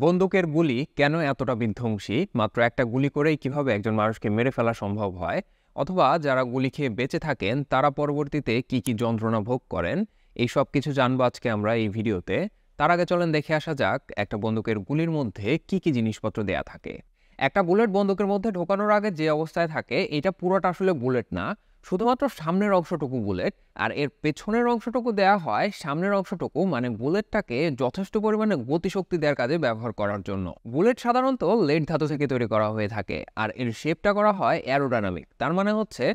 বন্দুকের গুলি কেন এতটা বিধ্বংসী? মাত্র একটা গুলি করেই কিভাবে একজন মানুষকে মেরে ফেলা সম্ভব হয়? অথবা যারা গুলি খেয়ে বেঁচে থাকেন তারা পরবর্তীতে কি কি যন্ত্রণা ভোগ করেন? এই সব কিছু জানবো আজকে আমরা এই ভিডিওতে। তার আগে চলেন দেখে আসা যাক একটা বন্দুকের গুলির মধ্যে কি কি জিনিসপত্র দেয়া থাকে। একটা বুলেট বন্দুকের মধ্যে ঢোকানোর আগে যে অবস্থায় থাকে এটা পুরোটা আসলে বুলেট না, শুধুমাত্র সামনের অংশটুকু বুলেট। আর এর পেছনের অংশটুকু দেয়া হয় সামনের অংশটুকু মানে বুলেটটাকে যথেষ্ট পরিমাণে গতিশক্তি দেওয়ার কাজে ব্যবহার করার জন্য। বুলেট সাধারণত লেড ধাতু থেকে তৈরি করা হয়ে থাকে আর এর শেপটা করা হয় অ্যারোডাইনামিক। তার মানে হচ্ছে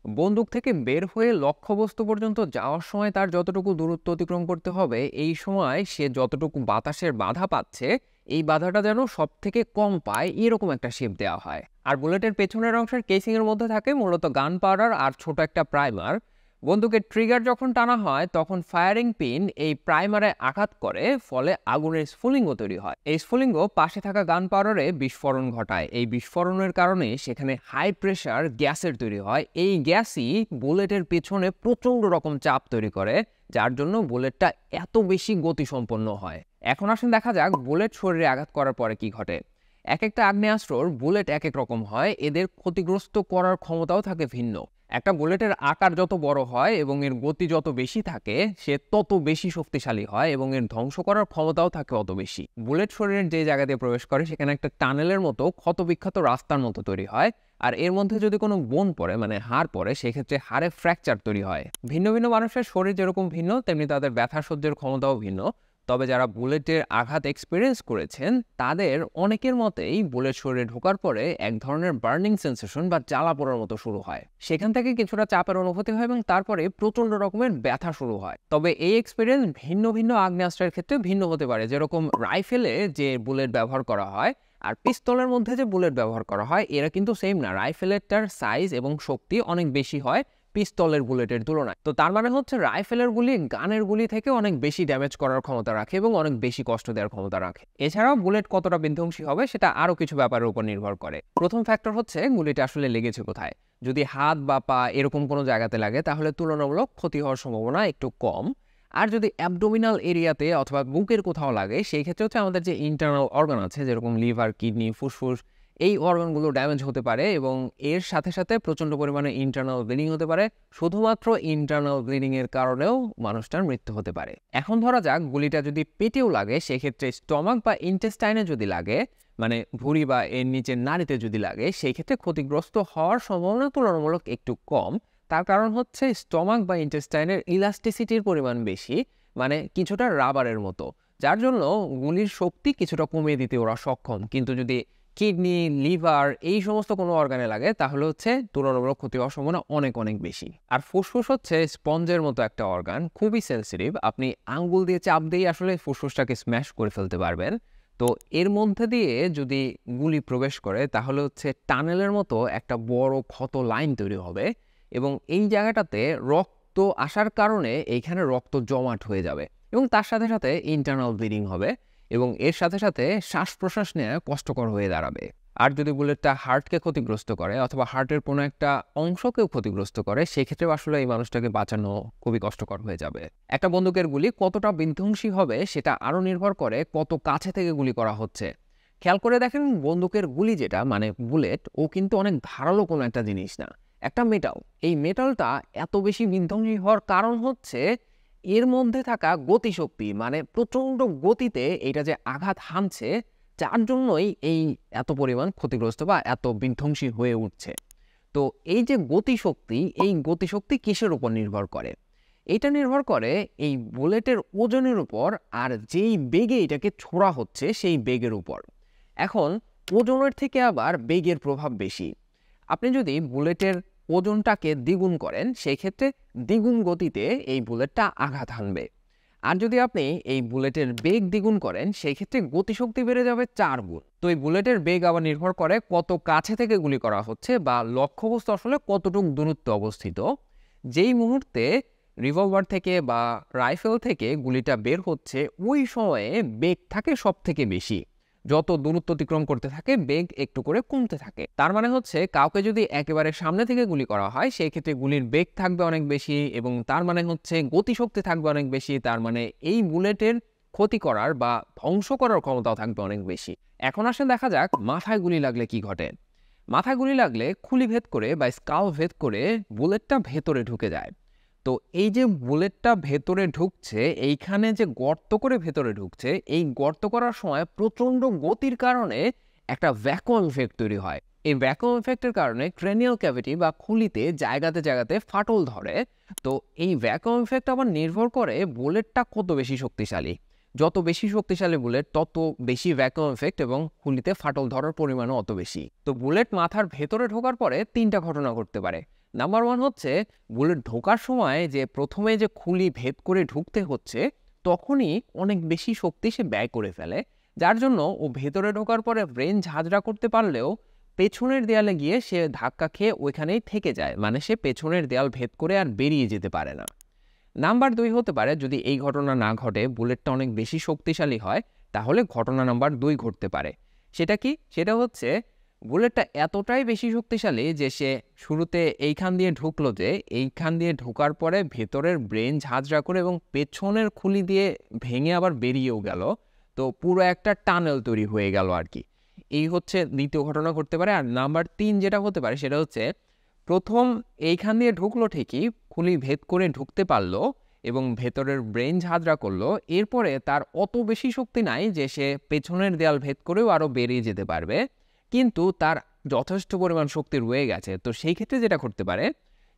বন্দুক থেকে বের হয়ে লক্ষ্যবস্তু পর্যন্ত যাওয়ার সময় তার যতটুকু দূরত্ব অতিক্রম করতে হবে, এই সময় সে যতটুকু বাতাসের বাধা পাচ্ছে এই বাধাটা যেন সব থেকে কম পায় এরকম একটা শেপ দেওয়া হয়। আর বুলেটের পেছনের অংশের কেসিং এর মধ্যে থাকে মূলত গান পাউডার আর ছোট একটা প্রাইমার। বন্দুকের ট্রিগার যখন টানা হয় তখন ফায়ারিং পিন এই প্রাইমারে আঘাত করে, ফলে আগুনের স্ফুলিঙ্গ তৈরি হয়। এই স্ফুলিঙ্গ পাশে থাকা গান পাউডারে বিস্ফোরণ ঘটায়। এই বিস্ফোরণের কারণে সেখানে হাই প্রেশার গ্যাসের তৈরি হয়। এই গ্যাসই বুলেটের পেছনে প্রচন্ড রকম চাপ তৈরি করে, যার জন্য বুলেটটা এত বেশি গতিসম্পন্ন হয়। এখন আসুন দেখা যাক বুলেট শরীরে আঘাত করার পরে কি ঘটে। এক একটা আগ্নেয়াস্ত্রর বুলেট এক এক রকম হয়, এদের ক্ষতিগ্রস্ত করার ক্ষমতাও থাকে ভিন্ন। একটা বুলেটের আকার যত বড় হয় এবং এর গতি যত বেশি থাকে সে তত বেশি শক্তিশালী হয় এবং এর ধ্বংস করার ক্ষমতাও থাকে অত বেশি। বুলেট শরীরের যে জায়গা দিয়ে প্রবেশ করে সেখানে একটা টানেলের মতো ক্ষতবিক্ষত রাস্তার মতো তৈরি হয়। আর এর মধ্যে যদি কোনো বোন পড়ে মানে হাড় পড়ে সেক্ষেত্রে হাড়ে ফ্র্যাকচার তৈরি হয়। ভিন্ন ভিন্ন মানুষের শরীর যেরকম ভিন্ন তেমনি তাদের ব্যথা সহ্যের ক্ষমতাও ভিন্ন। তবে যারা বুলেটের আঘাত এক্সপিরিয়েন্স করেছেন তাদের অনেকের মতেই বুলেট শরীরে ঢোকার পরে এক ধরনের বার্নিং সেন্সেশন বা জ্বালা পোড়ার মতো শুরু হয়। সেখান থেকে কিছুটা চাপের অনুভূতি হয় এবং তারপরে প্রচন্ড রকমের ব্যথা শুরু হয়। তবে এই এক্সপিরিয়েন্স ভিন্ন ভিন্ন আগ্নেয়াস্ত্রের ক্ষেত্রে ভিন্ন হতে পারে। যেরকম রাইফেলে যে বুলেট ব্যবহার করা হয় আর পিস্তলের মধ্যে যে বুলেট ব্যবহার করা হয় এরা কিন্তু সেম না। রাইফেলেরটার সাইজ এবং শক্তি অনেক বেশি হয় পিস্তলের বুলেটের তুলনায়। তো তার মানে হচ্ছে রাইফেলের গুলি গানের গুলি থেকে অনেক বেশি ড্যামেজ করার ক্ষমতা রাখে এবং অনেক বেশি কষ্ট দেওয়ার ক্ষমতা রাখে। এছাড়াও বুলেট কতটা বিধ্বংসী হবে সেটা আরো কিছু ব্যাপারের উপর নির্ভর করে। প্রথম ফ্যাক্টর হচ্ছে গুলিটা আসলে লেগেছে কোথায়। যদি হাত বা পা এরকম কোনো জায়গাতে লাগে তাহলে তুলনামূলক ক্ষতি হওয়ার সম্ভাবনা একটু কম। আর যদি অ্যাবডোমিনাল এরিয়াতে অথবা বুকের কোথাও লাগে সেই ক্ষেত্রে হচ্ছে আমাদের যে ইন্টারনাল অর্গান আছে যেরকম লিভার, কিডনি, ফুসফুস, এই অর্গানগুলো ড্যামেজ হতে পারে এবং এর সাথে সাথে প্রচণ্ড পরিমাণে ইন্টারনাল ব্লিডিং হতে পারে। শুধুমাত্র ইন্টারনাল ব্লিডিং এর কারণেও মানুষটার মৃত্যু হতে পারে। এখন ধরা যাক গুলিটা যদি পেটেও লাগে, সেক্ষেত্রে স্টমাক বা ইন্টেস্টাইনে যদি লাগে মানে ভুঁড়ি বা এর নিচের নাড়িতে যদি লাগে সেই ক্ষেত্রে ক্ষতিগ্রস্ত হওয়ার সম্ভাবনা তুলনামূলক একটু কম। তার কারণ হচ্ছে স্টমাক বা ইন্টেস্টাইনের ইলাস্টিসিটির পরিমাণ বেশি, মানে কিছুটা রাবারের মতো, যার জন্য গুলির শক্তি কিছুটা কমিয়ে দিতে ওরা সক্ষম। কিন্তু যদি কিডনি, লিভার এই সমস্ত কোনো অর্গানে লাগে তাহলে হচ্ছে তুলনামূলক ক্ষতি হওয়ার সম্ভাবনা অনেক অনেক বেশি। আর ফুসফুস হচ্ছে স্পঞ্জের মতো একটা অর্গান, খুবই সেন্সিটিভ। আপনি আঙ্গুল দিয়ে চাপ দিয়ে আসলে ফুসফুসটাকে স্ম্যাশ করে ফেলতে পারবেন। তো এর মধ্যে দিয়ে যদি গুলি প্রবেশ করে তাহলে হচ্ছে টানেলের মতো একটা বড় ক্ষত লাইন তৈরি হবে এবং এই জায়গাটাতে রক্ত আসার কারণে এইখানে রক্ত জমাট হয়ে যাবে এবং তার সাথে সাথে ইন্টারনাল ব্লিডিং হবে এবং এর সাথে সাথে শ্বাস প্রশ্বাস নেওয়া কষ্টকর হয়ে দাঁড়াবে। আর যদি বুলেটটা হার্টকে ক্ষতিগ্রস্ত করে অথবা হার্টের কোনো একটা অংশকেও ক্ষতিগ্রস্ত করে সেক্ষেত্রে আসলে এই মানুষটাকে বাঁচানো খুবই কষ্টকর হয়ে যাবে। একটা বন্দুকের গুলি কতটা বিধ্বংসী হবে সেটা আরও নির্ভর করে কত কাছে থেকে গুলি করা হচ্ছে। খেয়াল করে দেখেন বন্দুকের গুলি যেটা মানে বুলেট ও কিন্তু অনেক ধারালো কোনো একটা জিনিস না, একটা মেটাল। এই মেটালটা এত বেশি বিধ্বংসী হওয়ার কারণ হচ্ছে এর মধ্যে থাকা গতিশক্তি, মানে প্রচণ্ড গতিতে এটা যে আঘাত হানছে যার জন্যই এই এত পরিমাণ ক্ষতিগ্রস্ত বা এত বিধ্বংসী হয়ে উঠছে। তো এই যে গতিশক্তি, এই গতিশক্তি কিসের উপর নির্ভর করে? এটা নির্ভর করে এই বুলেটের ওজনের উপর আর যেই বেগে এটাকে ছোড়া হচ্ছে সেই বেগের উপর। এখন ওজনের থেকে আবার বেগের প্রভাব বেশি। আপনি যদি বুলেটের ওজনটাকে দ্বিগুণ করেন সেই ক্ষেত্রে দ্বিগুণ গতিতে এই বুলেটটা আঘাত হানবে। আর যদি আপনি এই বুলেটের বেগ দ্বিগুণ করেন সেই ক্ষেত্রে গতিশক্তি বেড়ে যাবে 4 গুণ। তো এই বুলেটের বেগ আবার নির্ভর করে কত কাছে থেকে গুলি করা হচ্ছে বা লক্ষ্যবস্তু আসলে কতটুকু দূরত্বে অবস্থিত। যেই মুহূর্তে রিভলভার থেকে বা রাইফেল থেকে গুলিটা বের হচ্ছে ওই সময়ে বেগ থাকে সব থেকে বেশি। যত দূরত্ব অতিক্রম করতে থাকে বেগ একটু করে কমতে থাকে। তার মানে হচ্ছে কাউকে যদি একেবারে সামনে থেকে গুলি করা হয় সেই ক্ষেত্রে গুলির বেগ থাকবে অনেক বেশি এবং তার মানে হচ্ছে গতিশক্তি থাকবে অনেক বেশি। তার মানে এই বুলেটের ক্ষতি করার বা ধ্বংস করার ক্ষমতাও থাকবে অনেক বেশি। এখন আসলে দেখা যাক মাথায় গুলি লাগলে কি ঘটে। মাথায় গুলি লাগলে খুলি ভেদ করে বা স্কাল ভেদ করে বুলেটটা ভেতরে ঢুকে যায়। তো এই যে বুলেটটা ভেতরে ঢুকছে, এইখানে যে গর্ত করে ভেতরে ঢুকছে, এই গর্ত করার সময় প্রচণ্ড গতির কারণে একটা ভ্যাকুয়াম ইফেক্ট তৈরি হয়। এই ভ্যাকুয়াম ইফেক্টের কারণে ক্রেনিয়াল ক্যাভিটি বা খুলিতে জায়গাতে জায়গাতে ফাটল ধরে। তো এই ভ্যাকুয়াম ইফেক্ট আবার নির্ভর করে বুলেটটা কত বেশি শক্তিশালী। যত বেশি শক্তিশালী বুলেট তত বেশি ভ্যাকুয়াম ইফেক্ট এবং খুলিতে ফাটল ধরার পরিমাণও অত বেশি। তো বুলেট মাথার ভেতরে ঢোকার পরে 3টা ঘটনা ঘটতে পারে। নাম্বার 1 হচ্ছে বুলেট ঢোকার সময় যে প্রথমে যে খুলি ভেদ করে ঢুকতে হচ্ছে তখনই অনেক বেশি শক্তি সে ব্যয় করে ফেলে, যার জন্য ও ভেতরে ঢোকার পরে ব্রেন ঝাঁঝরা করতে পারলেও পেছনের দেয়ালে গিয়ে সে ধাক্কা খেয়ে ওইখানেই থেকে যায়, মানে সে পেছনের দেয়াল ভেদ করে আর বেরিয়ে যেতে পারে না। নাম্বার 2 হতে পারে যদি এই ঘটনা না ঘটে, বুলেটটা অনেক বেশি শক্তিশালী হয়, তাহলে ঘটনা নাম্বার 2 ঘটতে পারে। সেটা কি? সেটা হচ্ছে বুলেটটা এতটাই বেশি শক্তিশালী যে সে শুরুতে এইখান দিয়ে ঢুকলো, যে এইখান দিয়ে ঢোকার পরে ভেতরের ব্রেন ঝাঁঝরা করে এবং পেছনের খুলি দিয়ে ভেঙে আবার বেরিয়েও গেল। তো পুরো একটা টানেল তৈরি হয়ে গেল আর কি। এই হচ্ছে দ্বিতীয় ঘটনা ঘটতে পারে। আর নাম্বার 3 যেটা হতে পারে সেটা হচ্ছে প্রথম এইখান দিয়ে ঢুকলো ঠিকই, খুলি ভেদ করে ঢুকতে পারলো এবং ভেতরের ব্রেন ঝাঁঝরা করলো, এরপরে তার অত বেশি শক্তি নাই যে সে পেছনের দেয়াল ভেদ করেও আরও বেরিয়ে যেতে পারবে, কিন্তু তার যথেষ্ট পরিমাণ শক্তি রয়ে গেছে। তো সেই ক্ষেত্রে যেটা করতে পারে,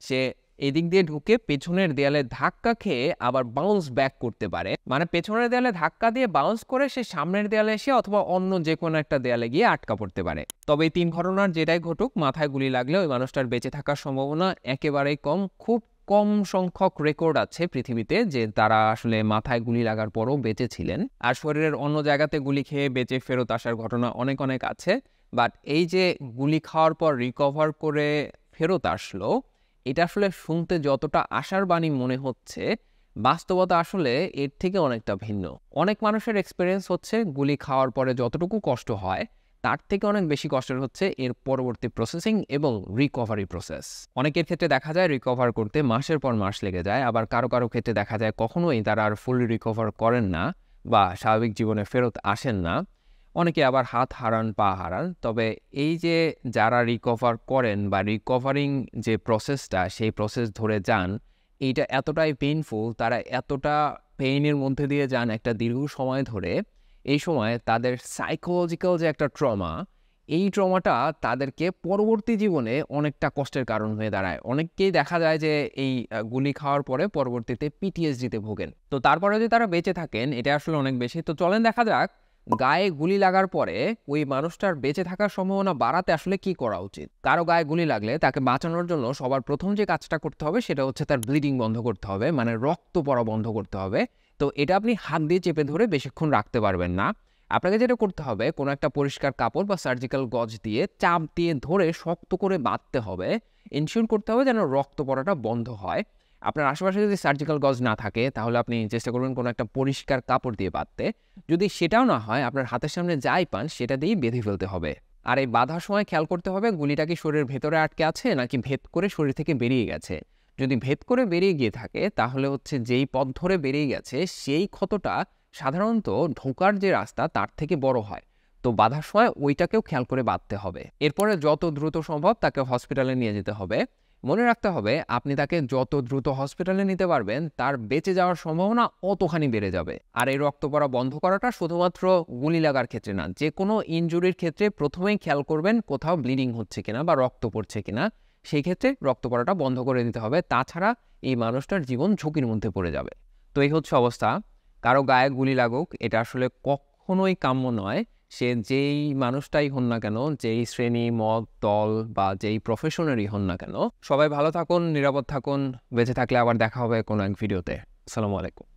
সে এদিক দিয়ে ঢুকে পেছনের দেয়ালে ধাক্কা খেয়ে আবার বাউন্স ব্যাক করতে পারে, মানে পেছনের দেয়ালে ধাক্কা দিয়ে বাউন্স করে সে সামনের দেয়ালে এসে অথবা অন্য যে কোনো একটা দেয়ালে গিয়ে আটকা পড়তে পারে। তবে এই 3 ঘটনার যেটাই ঘটুক, মাথায় গুলি লাগলে ওই মানুষটার বেঁচে থাকার সম্ভাবনা একেবারেই কম। খুব কম সংখ্যক রেকর্ড আছে পৃথিবীতে যে তারা আসলে মাথায় গুলি লাগার পরও বেঁচে ছিলেন। আর শরীরের অন্য জায়গাতে গুলি খেয়ে বেঁচে ফেরত আসার ঘটনা অনেক অনেক আছে। বাট এই যে গুলি খাওয়ার পর রিকভার করে ফেরত আসলো, এটা আসলে শুনতে যতটা আশার বাণী মনে হচ্ছে, বাস্তবতা আসলে এর থেকে অনেকটা ভিন্ন। অনেক মানুষের এক্সপিরিয়েন্স হচ্ছে গুলি খাওয়ার পরে যতটুকু কষ্ট হয় তার থেকে অনেক বেশি কষ্টের হচ্ছে এর পরবর্তী প্রসেসিং এবং রিকভারি প্রসেস। অনেকের ক্ষেত্রে দেখা যায় রিকভার করতে মাসের পর মাস লেগে যায়, আবার কারো কারো ক্ষেত্রে দেখা যায় কখনোই তারা আর ফুললি রিকভার করেন না বা স্বাভাবিক জীবনে ফেরত আসেন না। অনেকে আবার হাত হারান, পা হারান। তবে এই যে যারা রিকভার করেন বা রিকভারিং যে প্রসেসটা, সেই প্রসেস ধরে যান, এইটা এতটাই পেইনফুল, তারা এতটা পেইনের মধ্যে দিয়ে যান একটা দীর্ঘ সময় ধরে, এই সময় তাদের সাইকোলজিক্যাল যে একটা ট্রমা, এই ট্রমাটা তাদেরকে পরবর্তী জীবনে অনেকটা কষ্টের কারণ হয়ে দাঁড়ায়। অনেককেই দেখা যায় যে এই গুলি খাওয়ার পরে পরবর্তীতে পিটিএসডিতে ভোগেন। তো তারপরে যদি তারা বেঁচে থাকেন, এটা আসলে অনেক বেশি। তো চলেন দেখা যাক গায়ে গুলি লাগার পরে ওই মানুষটার বেঁচে থাকার সম্ভাবনা বাড়াতে আসলে কি করা উচিত। কারো গায়ে গুলি লাগলে তাকে বাঁচানোর জন্য সবার প্রথম যে কাজটা করতে হবে সেটা হচ্ছে তার ব্লিডিং বন্ধ করতে হবে, মানে রক্ত পড়া বন্ধ করতে হবে। তো এটা আপনি হাত দিয়ে চেপে ধরে বেশিক্ষণ রাখতে পারবেন না। আপনাকে যেটা করতে হবে, কোনো একটা পরিষ্কার কাপড় বা সার্জিক্যাল গজ দিয়ে চাপ দিয়ে ধরে শক্ত করে বাঁধতে হবে। ইনশিওর করতে হবে যেন রক্ত পড়াটা বন্ধ হয়। আপনার আশেপাশে যদি সার্জিক্যাল গজ না থাকে তাহলে আপনি চেষ্টা করবেন কোনো একটা পরিষ্কার কাপড় দিয়ে বাঁধতে। যদি সেটাও না হয়, আপনার হাতের সামনে যাই পান সেটা দিয়েই বেঁধে ফেলতে হবে। আর এই বাঁধার সময় খেয়াল করতে হবে গুলিটা কি শরীরের ভেতরে আটকে আছে নাকি ভেদ করে শরীর থেকে বেরিয়ে গেছে। যদি ভেদ করে বেরিয়ে গিয়ে থাকে তাহলে হচ্ছে যেই পথ ধরে বেরিয়ে গেছে সেই ক্ষতটা সাধারণত ঢোকার যে রাস্তা তার থেকে বড় হয়। তো বাঁধার সময় ওইটাকেও খেয়াল করে বাঁধতে হবে। এরপরে যত দ্রুত সম্ভব তাকে হসপিটালে নিয়ে যেতে হবে। মনে রাখতে হবে আপনি তাকে যত দ্রুত হসপিটালে নিতে পারবেন তার বেঁচে যাওয়ার সম্ভাবনা অতখানি বেড়ে যাবে। আর এই রক্ত পড়া বন্ধ করাটা শুধুমাত্র গুলি লাগার ক্ষেত্রে না, যে কোনো ইনজুরির ক্ষেত্রে প্রথমেই খেয়াল করবেন কোথাও ব্লিডিং হচ্ছে কিনা বা রক্ত পড়ছে কিনা। সেই ক্ষেত্রে রক্ত পড়াটা বন্ধ করে দিতে হবে, তাছাড়া এই মানুষটার জীবন ঝুঁকির মধ্যে পড়ে যাবে। তো এই হচ্ছে অবস্থা। কারো গায়ে গুলি লাগুক এটা আসলে কখনোই কাম্য নয়। সে যেই মানুষটাই হন না কেন, যেই শ্রেণী, মত, দল বা যেই প্রফেশনেরই হন না কেন, সবাই ভালো থাকুন, নিরাপদ থাকুন। বেঁচে থাকলে আবার দেখা হবে কোনো এক ভিডিওতে। আসসালামু আলাইকুম।